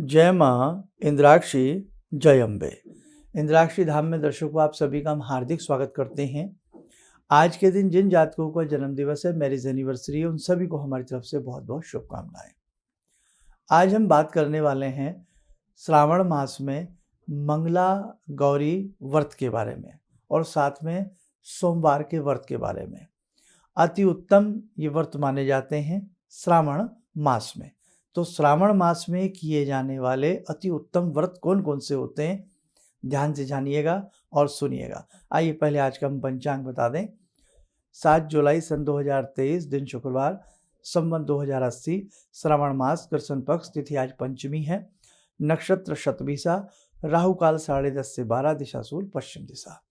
जय माँ इंद्राक्षी, जय अम्बे। इंद्राक्षी धाम में दर्शकों आप सभी का हम हार्दिक स्वागत करते हैं। आज के दिन जिन जातकों का जन्म दिवस है, मैरिज एनिवर्सरी है, उन सभी को हमारी तरफ से बहुत बहुत शुभकामनाएं। आज हम बात करने वाले हैं श्रावण मास में मंगला गौरी व्रत के बारे में और साथ में सोमवार के व्रत के बारे में। अति उत्तम ये व्रत माने जाते हैं श्रावण मास में। तो श्रावण मास में किए जाने वाले अति उत्तम व्रत कौन कौन से होते हैं, ध्यान से जानिएगा और सुनिएगा। आइए पहले आज का हम पंचांग बता दें। 7 जुलाई सन 2023, दिन शुक्रवार, संवत 2080, श्रावण मास, कृष्ण पक्ष, तिथि आज पंचमी है, नक्षत्र शतभिषा, राहु काल 10:30 से 12, दिशा सूल पश्चिम दिशा।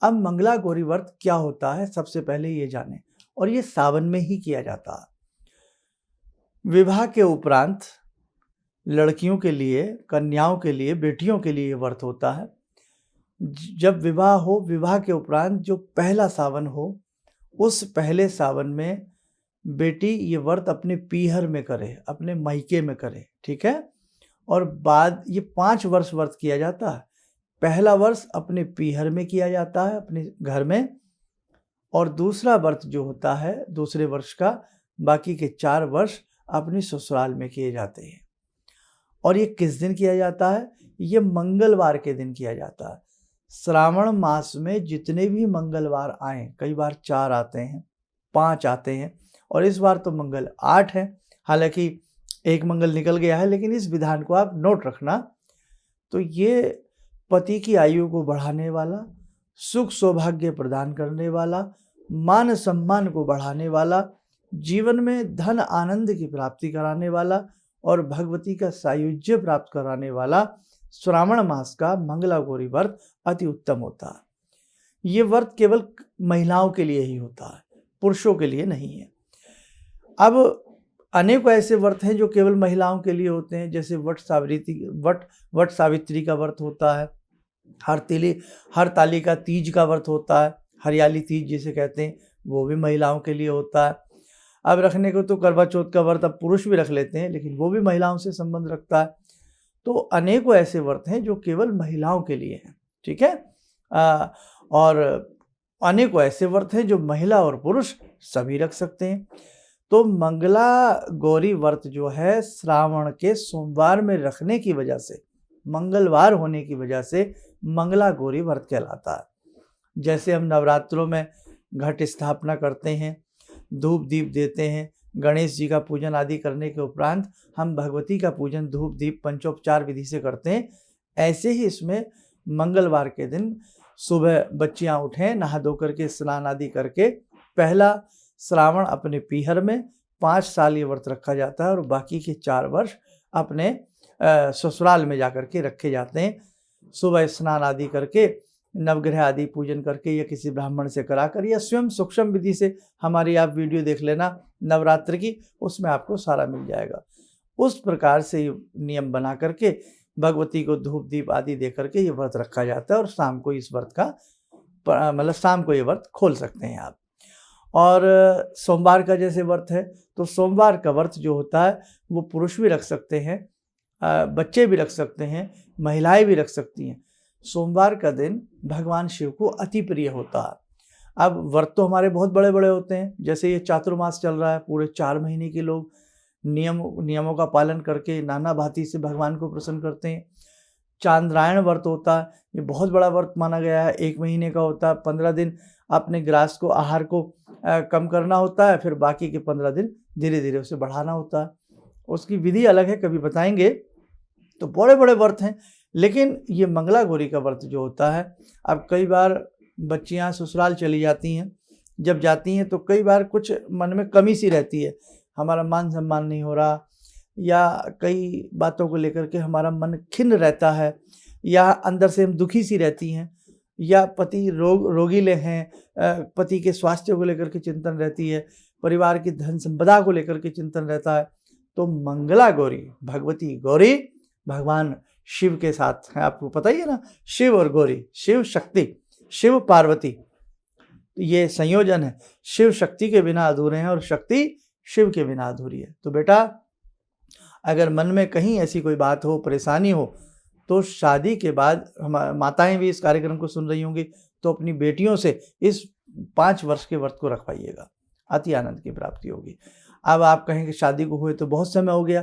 अब मंगला गौरी व्रत क्या होता है, सबसे पहले ये जानें। और ये सावन में ही किया जाता है। विवाह के उपरांत लड़कियों के लिए, कन्याओं के लिए, बेटियों के लिए व्रत होता है। जब विवाह हो, विवाह के उपरांत जो पहला सावन हो, उस पहले सावन में बेटी ये व्रत अपने पीहर में करे, अपने मायके में करे, ठीक है। और बाद ये 5 वर्ष व्रत किया जाता है। पहला वर्ष अपने पीहर में किया जाता है, अपने घर में, और दूसरा व्रत जो होता है दूसरे वर्ष का, बाकी के 4 वर्ष अपनी ससुराल में किए जाते हैं। और ये किस दिन किया जाता है? ये मंगलवार के दिन किया जाता है। श्रावण मास में जितने भी मंगलवार आए, कई बार 4 आते हैं, 5 आते हैं, और इस बार तो मंगल 8 है। हालांकि एक मंगल निकल गया है, लेकिन इस विधान को आप नोट रखना। तो ये पति की आयु को बढ़ाने वाला, सुख सौभाग्य प्रदान करने वाला, मान सम्मान को बढ़ाने वाला, जीवन में धन आनंद की प्राप्ति कराने वाला और भगवती का सायुज्य प्राप्त कराने वाला श्रावण मास का मंगला गौरी व्रत अति उत्तम होता है। ये व्रत केवल महिलाओं के लिए ही होता है, पुरुषों के लिए नहीं है। अब अनेकों ऐसे व्रत हैं जो केवल महिलाओं के लिए होते हैं, जैसे वट सावित्री का व्रत होता है, हरताली का तीज का व्रत होता है, हरियाली तीज जिसे कहते हैं, वो भी महिलाओं के लिए होता है। अब रखने को तो करवा चौथ का व्रत अब पुरुष भी रख लेते हैं, लेकिन वो भी महिलाओं से संबंध रखता है। तो अनेकों ऐसे व्रत हैं जो केवल महिलाओं के लिए हैं, ठीक है। और अनेकों ऐसे व्रत हैं जो महिला और पुरुष सभी रख सकते हैं। तो मंगला गौरी व्रत जो है श्रावण के सोमवार में रखने की वजह से, मंगलवार होने की वजह से मंगला गौरी व्रत कहलाता है। जैसे हम नवरात्रों में घट स्थापना करते हैं, धूप दीप देते हैं, गणेश जी का पूजन आदि करने के उपरांत हम भगवती का पूजन धूप दीप पंचोपचार विधि से करते हैं। ऐसे ही इसमें मंगलवार के दिन सुबह बच्चियां उठें, नहा धो करके स्नान आदि करके पहला श्रावण अपने पीहर में 5 साल ये व्रत रखा जाता है, और बाकी के 4 वर्ष अपने ससुराल में जाकर के रखे जाते हैं। सुबह स्नान आदि करके, नवग्रह आदि पूजन करके, या किसी ब्राह्मण से कराकर, या स्वयं सूक्ष्म विधि से, हमारी आप वीडियो देख लेना नवरात्र की, उसमें आपको सारा मिल जाएगा। उस प्रकार से नियम बना करके भगवती को धूप दीप आदि दे करके ये व्रत रखा जाता है, और शाम को इस व्रत का शाम को ये व्रत खोल सकते हैं आप। और सोमवार का जैसे व्रत है, तो सोमवार का व्रत जो होता है वो पुरुष भी रख सकते हैं, बच्चे भी रख सकते हैं, महिलाएं भी रख सकती हैं। सोमवार का दिन भगवान शिव को अति प्रिय होता है। अब व्रत तो हमारे बहुत बड़े बड़े होते हैं, जैसे ये चातुर्मास चल रहा है, पूरे 4 महीने के लोग नियमों का पालन करके नाना भांति से भगवान को प्रसन्न करते हैं। चांद्रायण व्रत होता है, ये बहुत बड़ा व्रत माना गया है, 1 महीने का होता है। 15 दिन अपने ग्रास को, आहार को कम करना होता है, फिर बाकी के 15 दिन धीरे धीरे उसे बढ़ाना होता है। उसकी विधि अलग है, कभी बताएंगे। तो बड़े बड़े व्रत हैं, लेकिन ये मंगला गौरी का व्रत जो होता है, अब कई बार बच्चियां ससुराल चली जाती हैं, जब जाती हैं तो कई बार कुछ मन में कमी सी रहती है, हमारा मान सम्मान नहीं हो रहा, या कई बातों को लेकर के हमारा मन खिन्न रहता है, या अंदर से हम दुखी सी रहती हैं, या पति रोगीले हैं, पति के स्वास्थ्य को लेकर के चिंतन रहती है, परिवार की धन संपदा को लेकर के चिंतन रहता है। तो मंगला गौरी, भगवती गौरी भगवान शिव के साथ है, आपको पता ही है ना, शिव और गौरी, शिव शक्ति, शिव पार्वती, ये संयोजन है। शिव शक्ति के बिना अधूरे हैं और शक्ति शिव के बिना अधूरी है। तो बेटा अगर मन में कहीं ऐसी कोई बात हो, परेशानी हो, तो शादी के बाद माताएं भी इस कार्यक्रम को सुन रही होंगी, तो अपनी बेटियों से इस 5 वर्ष के व्रत को रखवाइएगा, अति आनंद की प्राप्ति होगी। अब आप कहेंगे शादी को हुए तो बहुत समय हो गया,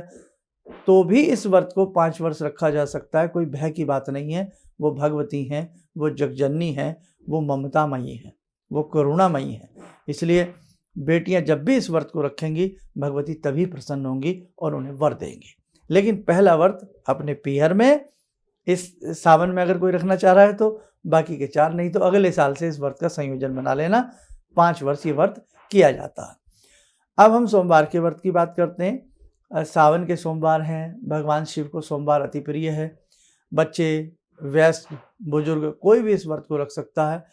तो भी इस व्रत को 5 वर्ष रखा जा सकता है, कोई भय की बात नहीं है। वो भगवती हैं, वो जगजननी हैं, वो ममतामयी हैं, वो करुणामयी हैं। इसलिए बेटियां जब भी इस व्रत को रखेंगी, भगवती तभी प्रसन्न होंगी और उन्हें वर देंगी। लेकिन पहला व्रत अपने पीहर में इस सावन में अगर कोई रखना चाह रहा है तो, बाकी के 4 नहीं तो अगले साल से इस व्रत का संयोजन बना लेना। 5 वर्ष ये व्रत किया जाता है। अब हम सोमवार के व्रत की बात करते हैं। सावन के सोमवार हैं, भगवान शिव को सोमवार अति प्रिय है। बच्चे, वयस्क, बुजुर्ग कोई भी इस व्रत को रख सकता है।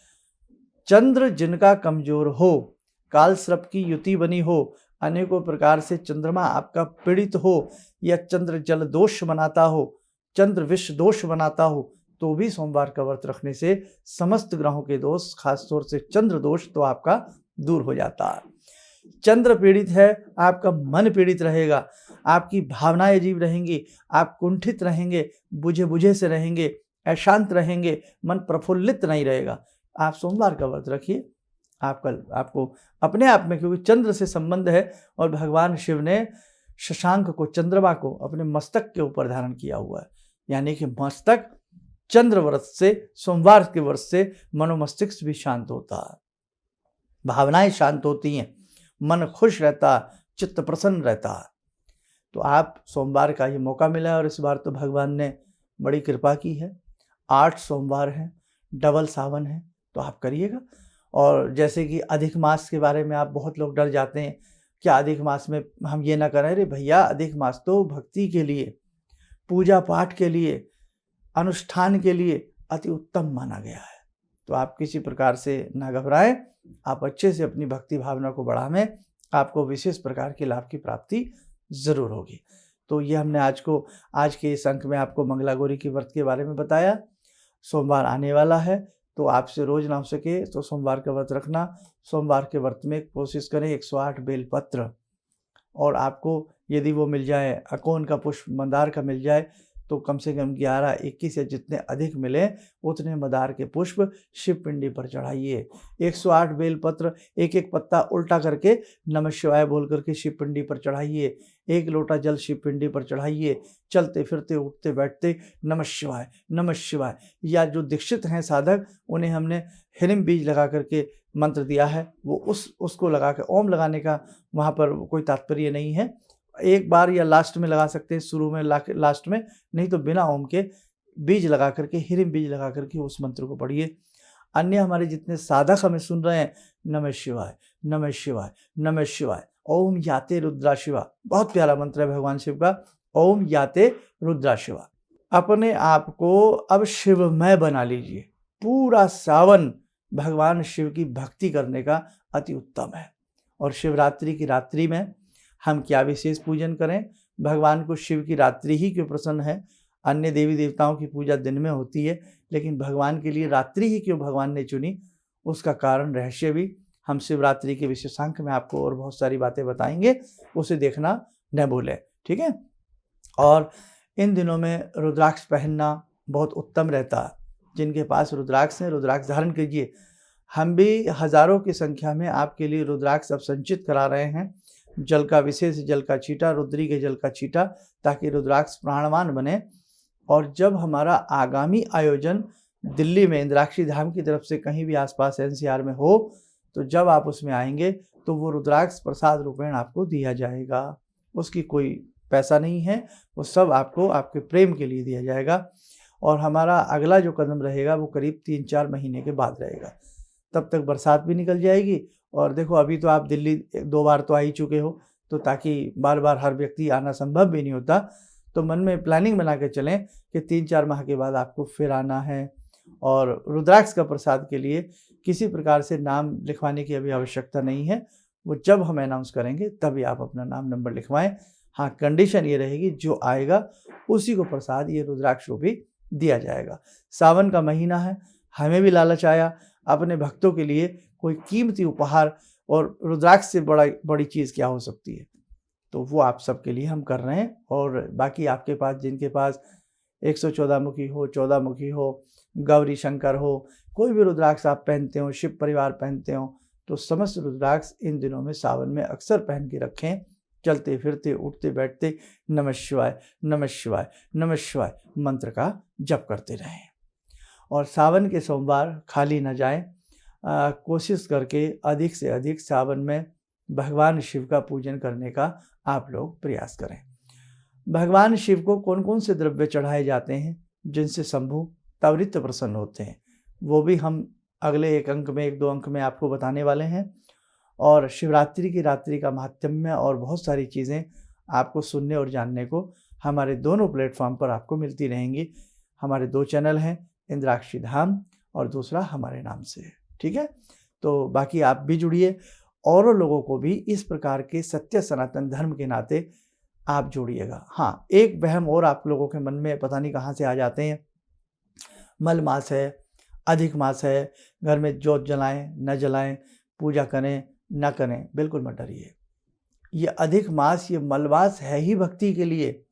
चंद्र जिनका कमजोर हो, काल सर्प की युति बनी हो, अनेकों प्रकार से चंद्रमा आपका पीड़ित हो, या चंद्र जल दोष बनाता हो, चंद्र विष दोष बनाता हो, तो भी सोमवार का व्रत रखने से समस्त ग्रहों के दोष, खासतौर से चंद्र दोष तो आपका दूर हो जाता है। चंद्र पीड़ित है, आपका मन पीड़ित रहेगा, आपकी भावनाएं अजीब रहेंगी, आप कुंठित रहेंगे, बुझे बुझे से रहेंगे, अशांत रहेंगे, मन प्रफुल्लित नहीं रहेगा। आप सोमवार का व्रत रखिए, आपको अपने आप में, क्योंकि चंद्र से संबंध है और भगवान शिव ने शशांक को, चंद्रमा को अपने मस्तक के ऊपर धारण किया हुआ है, यानी कि मस्तक चंद्र व्रत से, सोमवार के व्रत से मनोमस्तिष्क भी शांत होता है, भावनाएं शांत होती हैं, मन खुश रहता है, चित्त प्रसन्न रहता है। तो आप सोमवार का ये मौका मिला है और इस बार तो भगवान ने बड़ी कृपा की है। 8 सोमवार हैं, डबल सावन है, तो आप करिएगा। और जैसे कि अधिक मास के बारे में आप बहुत लोग डर जाते हैं, क्या अधिक मास में हम ये ना करें? अरे भैया, अधिक मास तो भक्ति के लिए, पूजा पाठ के लिए, अनुष्ठान के लिए अति उत्तम माना गया है। तो आप किसी प्रकार से ना घबराएं, आप अच्छे से अपनी भक्ति भावना को बढ़ावें, आपको विशेष प्रकार के लाभ की प्राप्ति जरूर होगी। तो ये हमने आज के इस अंक में आपको मंगलागौरी के व्रत के बारे में बताया। सोमवार आने वाला है, तो आपसे रोज ना हो सके तो सोमवार का व्रत रखना। सोमवार के व्रत में कोशिश करें 108 बेलपत्र, और आपको यदि वो मिल जाए, अकोन का पुष्प, मंदार का मिल जाए, तो कम से कम 11-21 या जितने अधिक मिले उतने मंदार के पुष्प शिव पिंडी पर चढ़ाइए। 108 बेलपत्र, एक एक पत्ता उल्टा करके नमः शिवाय बोल करके शिव पिंडी पर चढ़ाइए। 1 लोटा जल शिव पिंडी पर चढ़ाइए। चलते फिरते उठते बैठते नमः शिवाय नमः शिवाय। या जो दीक्षित हैं साधक, उन्हें हमने हिरिम बीज लगा करके मंत्र दिया है, वो उसको लगा कर, ओम लगाने का वहाँ पर कोई तात्पर्य नहीं है। एक बार या लास्ट में लगा सकते हैं, शुरू में लास्ट में, नहीं तो बिना ओम के बीज लगा करके, हिरिम बीज लगा करके उस मंत्र को पढ़िए। अन्य हमारे जितने साधक हमें सुन रहे हैं, नमः शिवाय नमः शिवाय नमः शिवाय, ओम याते रुद्रा शिवा, बहुत प्यारा मंत्र है भगवान शिव का, ओम याते रुद्रा शिवा। अपने आप को अब शिवमय बना लीजिए। पूरा सावन भगवान शिव की भक्ति करने का अति उत्तम है। और शिवरात्रि की रात्रि में हम क्या विशेष पूजन करें? भगवान को शिव की रात्रि ही क्यों प्रसन्न है? अन्य देवी देवताओं की पूजा दिन में होती है, लेकिन भगवान के लिए रात्रि ही क्यों भगवान ने चुनी? उसका कारण, रहस्य भी हम शिवरात्रि के विशेषांक में आपको और बहुत सारी बातें बताएंगे, उसे देखना न भूलें, ठीक है। और इन दिनों में रुद्राक्ष पहनना बहुत उत्तम रहता है। जिनके पास रुद्राक्ष है, रुद्राक्ष धारण कीजिए। हम भी हजारों की संख्या में आपके लिए रुद्राक्ष अब संचित करा रहे हैं। जल का, विशेष जल का छींटा, रुद्री के जल का छींटा, ताकि रुद्राक्ष प्राणवान बने। और जब हमारा आगामी आयोजन दिल्ली में इंद्राक्षी धाम की तरफ से कहीं भी आसपास NCR में हो, तो जब आप उसमें आएंगे तो वो रुद्राक्ष प्रसाद रूपेण आपको दिया जाएगा। उसकी कोई पैसा नहीं है, वो सब आपको आपके प्रेम के लिए दिया जाएगा। और हमारा अगला जो कदम रहेगा वो करीब 3-4 महीने के बाद रहेगा। तब तक बरसात भी निकल जाएगी। और देखो, अभी तो आप दिल्ली 2 बार तो आ ही चुके हो, तो ताकि बार बार हर व्यक्ति आना संभव भी नहीं होता, तो मन में प्लानिंग बना के चलें कि 3-4 माह के बाद आपको फिर आना है। और रुद्राक्ष का प्रसाद के लिए किसी प्रकार से नाम लिखवाने की अभी आवश्यकता नहीं है। वो जब हम अनाउंस करेंगे तभी आप अपना नाम नंबर लिखवाएं। हाँ, कंडीशन ये रहेगी, जो आएगा उसी को प्रसाद ये रुद्राक्ष भी दिया जाएगा। सावन का महीना है, हमें भी लालच आया अपने भक्तों के लिए कोई कीमती उपहार, और रुद्राक्ष से बड़ी चीज़ क्या हो सकती है। तो वो आप सबके लिए हम कर रहे हैं। और बाकी आपके पास जिनके पास 114 मुखी हो, 14 मुखी हो, गौरी शंकर हो, कोई भी रुद्राक्ष आप पहनते हो, शिव परिवार पहनते हो, तो समस्त रुद्राक्ष इन दिनों में सावन में अक्सर पहन के रखें। चलते फिरते उठते बैठते नमः शिवाय नमः शिवाय नमः शिवाय मंत्र का जप करते रहें। और सावन के सोमवार खाली न जाएं। कोशिश करके अधिक से अधिक सावन में भगवान शिव का पूजन करने का आप लोग प्रयास करें। भगवान शिव को कौन कौन से द्रव्य चढ़ाए जाते हैं जिनसे शंभु त्वरित प्रसन्न होते हैं, वो भी हम अगले एक दो अंक में आपको बताने वाले हैं। और शिवरात्रि की रात्रि का महात्म्य और बहुत सारी चीज़ें आपको सुनने और जानने को हमारे दोनों प्लेटफॉर्म पर आपको मिलती रहेंगी। हमारे 2 चैनल हैं, इंद्राक्षी धाम और दूसरा हमारे नाम से है, ठीक है। तो बाकी आप भी जुड़िए, और लोगों को भी इस प्रकार के सत्य सनातन धर्म के नाते आप जोड़िएगा। हाँ, एक वहम और आप लोगों के मन में पता नहीं कहाँ से आ जाते हैं, मल मास है, अधिक मास है, घर में जोत जलाएं न जलाएं, पूजा करें न करें, बिल्कुल मत डरिए। ये अधिक मास, ये मलमास है ही भक्ति के लिए।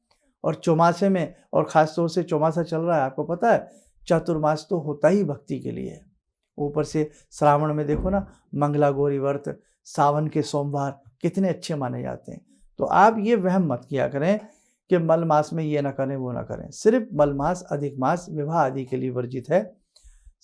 और चौमासे में, और ख़ास तौर से चौमासा चल रहा है, आपको पता है चातुर्मास तो होता ही भक्ति के लिए। ऊपर से श्रावण में देखो ना, मंगला गौरी व्रत, सावन के सोमवार कितने अच्छे माने जाते हैं। तो आप ये वहम मत किया करें कि मल मास में ये ना करें वो ना करें। सिर्फ मल मास, अधिक मास विवाह आदि के लिए वर्जित है।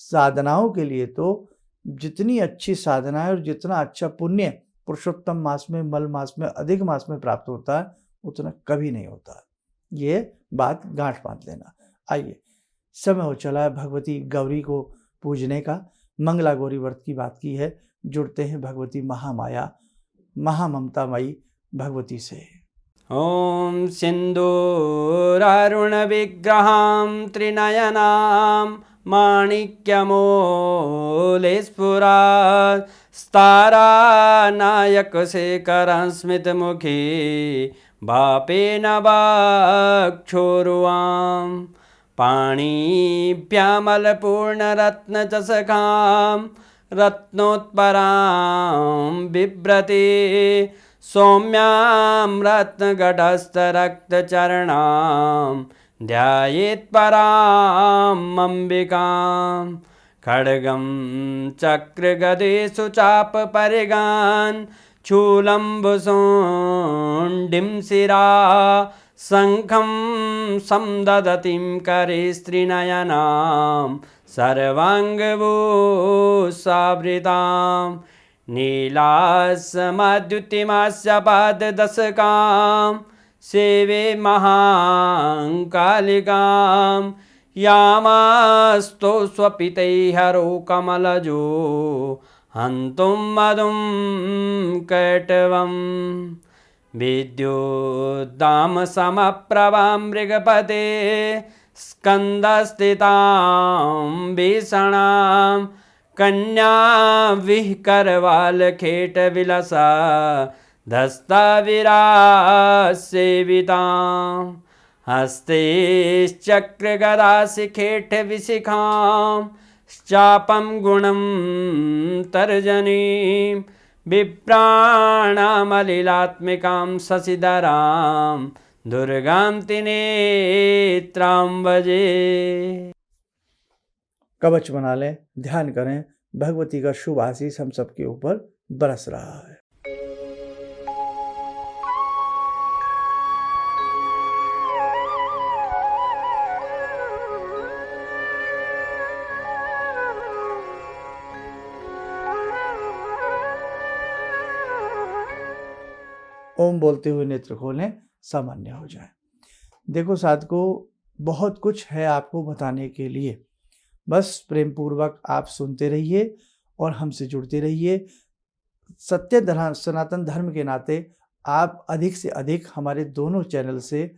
साधनाओं के लिए तो जितनी अच्छी साधना है और जितना अच्छा पुण्य पुरुषोत्तम मास में, मल मास में, अधिक मास में प्राप्त होता है, उतना कभी नहीं होता। ये बात गांठ बांध लेना। आइए, समय हो चला है भगवती गौरी को पूजने का। मंगला गौरी व्रत की बात की है, जुड़ते हैं भगवती महामाया महाममतामयी भगवती से। ओम सिंदूरारुण विग्रहां त्रिनयनां माणिक्यमूले स्फुरात् स्तारानायकशेखरं स्मितमुखी बापेन वक्षोरुवां पाणिभ्यामलपूर्णरत्नचषकां रत्नोत्परां बिभ्रति सौम्यां रत्नगटस्थरक्तचरणां ध्यायेत् पराम् अम्बिकां खड्गं चक्रगदेषु चापपरिगान् शूलम्बुशुण्डिं शिरा शङ्खं संदधतीं करे स्त्रीनयनां सर्वाङ्गभूषावृतां नीलासमद्युतिमास्य पाददशकां सेवे महाकालिकां यामास्तो स्वपितैर्हरो कमलजो हन्तुं मधुं कैटवम् विद्युद्दामसमप्रभां मृगपते स्कन्दस्थितां भीषणां कन्या विहकरवालखेटविलसा धस्ताविरासेवितां हस्तैश्चक्रगदाशिखेटविशिखां चापं गुणं तर्जनीं विप्राणामलिलात्मिकां शशिधरां दुर्गां त्रिनेत्रां भजे। कवच बना लें, ध्यान करें, भगवती का शुभ आशीष हम सबके ऊपर बरस रहा है। ओम बोलते हुए नेत्र खोलें, सामान्य हो जाए। देखो साधकों, बहुत कुछ है आपको बताने के लिए, बस प्रेम पूर्वक आप सुनते रहिए और हमसे जुड़ते रहिए। सत्य सनातन धर्म के नाते आप अधिक से अधिक हमारे दोनों चैनल से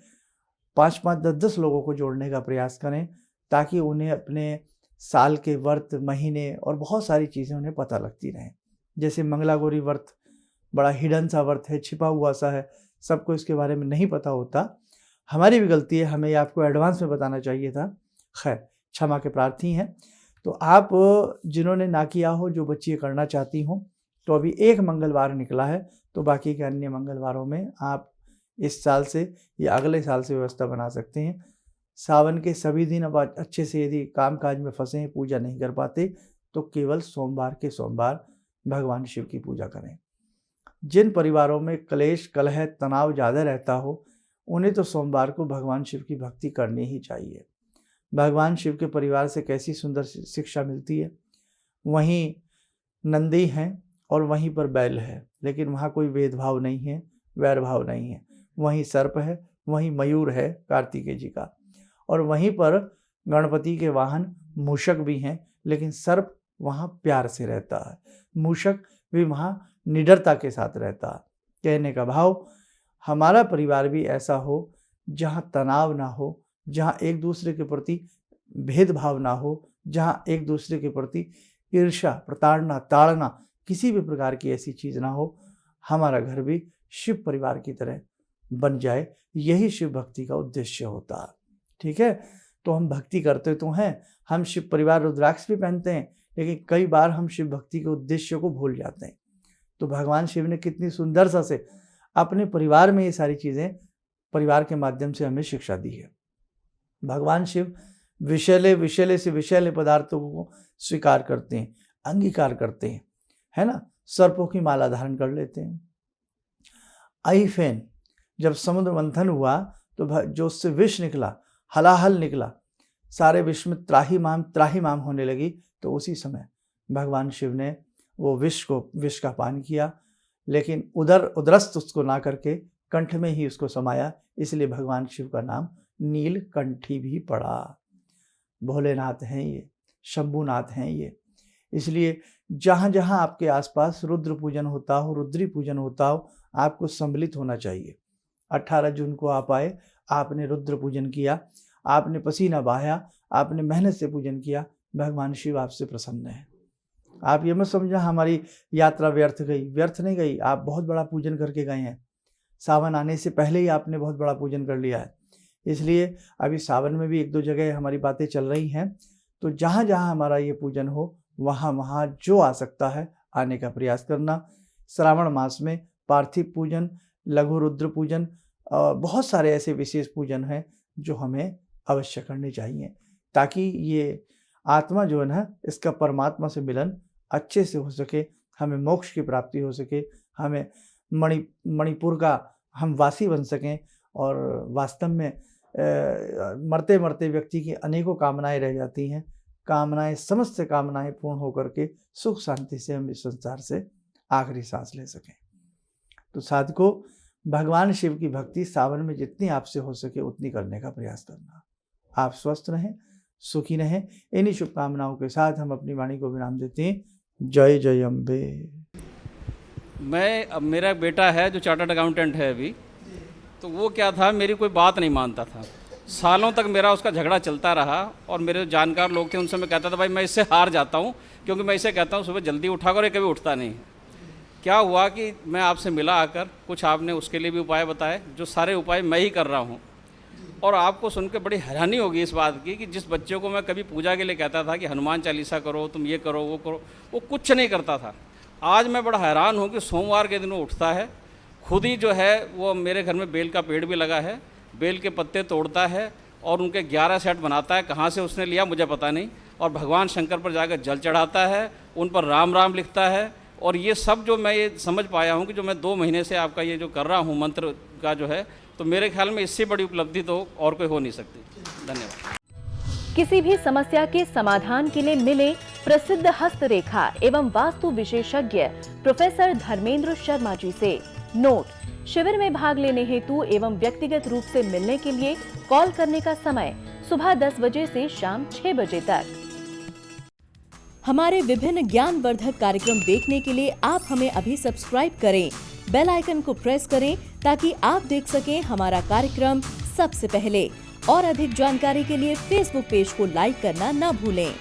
5-5, 10-10 लोगों को जोड़ने का प्रयास करें, ताकि उन्हें अपने साल के व्रत, महीने और बहुत सारी चीज़ें उन्हें पता लगती रहें। जैसे मंगला गौरी व्रत बड़ा हिडन सा व्रत है, छिपा हुआ सा है, सबको इसके बारे में नहीं पता होता। हमारी भी गलती है, हमें आपको एडवांस में बताना चाहिए था। खैर, क्षमा के प्रार्थी हैं। तो आप जिन्होंने ना किया हो, जो बच्चियाँ करना चाहती हों, तो अभी एक मंगलवार निकला है, तो बाकी के अन्य मंगलवारों में आप इस साल से या अगले साल से व्यवस्था बना सकते हैं। सावन के सभी दिन अब अच्छे से यदि काम काज में फंसे हैं, पूजा नहीं कर पाते, तो केवल सोमवार के सोमवार भगवान शिव की पूजा करें। जिन परिवारों में क्लेश, कलह, तनाव ज़्यादा रहता हो, उन्हें तो सोमवार को भगवान शिव की भक्ति करनी ही चाहिए। भगवान शिव के परिवार से कैसी सुंदर शिक्षा मिलती है। वहीं नंदी हैं और वहीं पर बैल है, लेकिन वहाँ कोई भेदभाव नहीं है, वैरभाव नहीं है। वहीं सर्प है, वहीं मयूर है कार्तिकेय जी का, और वहीं पर गणपति के वाहन मूषक भी हैं, लेकिन सर्प वहाँ प्यार से रहता है, मूषक भी वहाँ निडरता के साथ रहता है। कहने का भाव, हमारा परिवार भी ऐसा हो जहाँ तनाव ना हो, जहाँ एक दूसरे के प्रति भेदभाव ना हो, जहाँ एक दूसरे के प्रति ईर्ष्या, प्रताड़ना, ताड़ना, किसी भी प्रकार की ऐसी चीज़ ना हो। हमारा घर भी शिव परिवार की तरह बन जाए, यही शिव भक्ति का उद्देश्य होता है। ठीक है, तो हम भक्ति करते तो हैं, हम शिव परिवार रुद्राक्ष भी पहनते हैं, लेकिन कई बार हम शिव भक्ति के उद्देश्य को भूल जाते हैं। तो भगवान शिव ने कितनी सुंदरता से अपने परिवार में ये सारी चीज़ें परिवार के माध्यम से हमें शिक्षा दी है। भगवान शिव विषैले से विषैले पदार्थों को स्वीकार करते हैं, अंगीकार करते हैं, है ना। सर्पों की माला धारण कर लेते हैं। आईफेन, जब समुद्र मंथन हुआ तो जो उससे विष निकला, हलाहल निकला, सारे विश्व में त्राही माम होने लगी, तो उसी समय भगवान शिव ने वो विष का पान किया, लेकिन उदरस्त उसको ना करके कंठ में ही उसको समाया, इसलिए भगवान शिव का नाम नीलकंठी भी पड़ा। भोलेनाथ हैं ये, शंभुनाथ हैं ये। इसलिए जहाँ जहाँ आपके आसपास रुद्र पूजन होता हो, रुद्री पूजन होता हो, आपको सम्मिलित होना चाहिए। 18 जून को आप आए, आपने रुद्र पूजन किया, आपने पसीना बहाया, आपने मेहनत से पूजन किया, भगवान शिव आपसे प्रसन्न है। आप ये मत समझना हमारी यात्रा व्यर्थ गई, व्यर्थ नहीं गई, आप बहुत बड़ा पूजन करके गए हैं। सावन आने से पहले ही आपने बहुत बड़ा पूजन कर लिया है। इसलिए अभी सावन में भी 1-2 जगह हमारी बातें चल रही हैं, तो जहाँ जहाँ हमारा ये पूजन हो, वहाँ वहाँ जो आ सकता है आने का प्रयास करना। श्रावण मास में पार्थिव पूजन, लघु रुद्र पूजन, बहुत सारे ऐसे विशेष पूजन हैं जो हमें अवश्य करने चाहिए, ताकि ये आत्मा जो है ना, इसका परमात्मा से मिलन अच्छे से हो सके, हमें मोक्ष की प्राप्ति हो सके, हमें मणिपुर का हम वासी बन सकें, और वास्तव में मरते मरते व्यक्ति की अनेकों कामनाएं रह जाती हैं। कामनाएं, समस्त कामनाएं पूर्ण होकर के सुख शांति से हम इस संसार से आखिरी सांस ले सकें। तो साधकों, भगवान शिव की भक्ति सावन में जितनी आपसे हो सके उतनी करने का प्रयास करना। आप स्वस्थ रहें, सुखी रहें। इन्हीं शुभकामनाओं के साथ हम अपनी वाणी को विराम देते हैं। जय जय अम्बे। अब मेरा बेटा है जो चार्टर्ड अकाउंटेंट है अभी, तो वो क्या था, मेरी कोई बात नहीं मानता था। सालों तक मेरा उसका झगड़ा चलता रहा, और मेरे जो जानकार लोग थे उनसे मैं कहता था भाई मैं इससे हार जाता हूँ, क्योंकि मैं इसे कहता हूँ सुबह जल्दी उठा कर, ये कभी उठता नहीं है। क्या हुआ कि मैं आपसे मिला आकर, कुछ आपने उसके लिए भी उपाय बताए, जो सारे उपाय मैं ही कर रहा हूँ। और आपको सुन के बड़ी हैरानी होगी इस बात की कि जिस बच्चे को मैं कभी पूजा के लिए कहता था कि हनुमान चालीसा करो, तुम ये करो, वो करो, वो कुछ नहीं करता था। आज मैं बड़ा हैरान हूँ कि सोमवार के दिन वो उठता है, खुद ही जो है वो मेरे घर में बेल का पेड़ भी लगा है, बेल के पत्ते तोड़ता है और उनके 11 सेट बनाता है। कहाँ से उसने लिया मुझे पता नहीं, और भगवान शंकर पर जाकर जल चढ़ाता है, उन पर राम राम लिखता है। और ये सब जो मैं ये समझ पाया हूँ कि जो मैं 2 महीने से आपका ये जो कर रहा हूँ मंत्र का जो है, तो मेरे ख्याल में इससे बड़ी उपलब्धि तो और कोई हो नहीं सकती। धन्यवाद। किसी भी समस्या के समाधान के लिए मिले प्रसिद्ध हस्तरेखा एवं वास्तु विशेषज्ञ प्रोफेसर धर्मेंद्र शर्मा जी से। नोट: शिविर में भाग लेने हेतु एवं व्यक्तिगत रूप से मिलने के लिए कॉल करने का समय सुबह 10 बजे से शाम 6 बजे तक। हमारे विभिन्न ज्ञानवर्धक कार्यक्रम देखने के लिए आप हमें अभी सब्सक्राइब करें, बेल आइकन को प्रेस करें ताकि आप देख सकें हमारा कार्यक्रम सबसे पहले। और अधिक जानकारी के लिए फेसबुक पेज को लाइक करना न भूलें।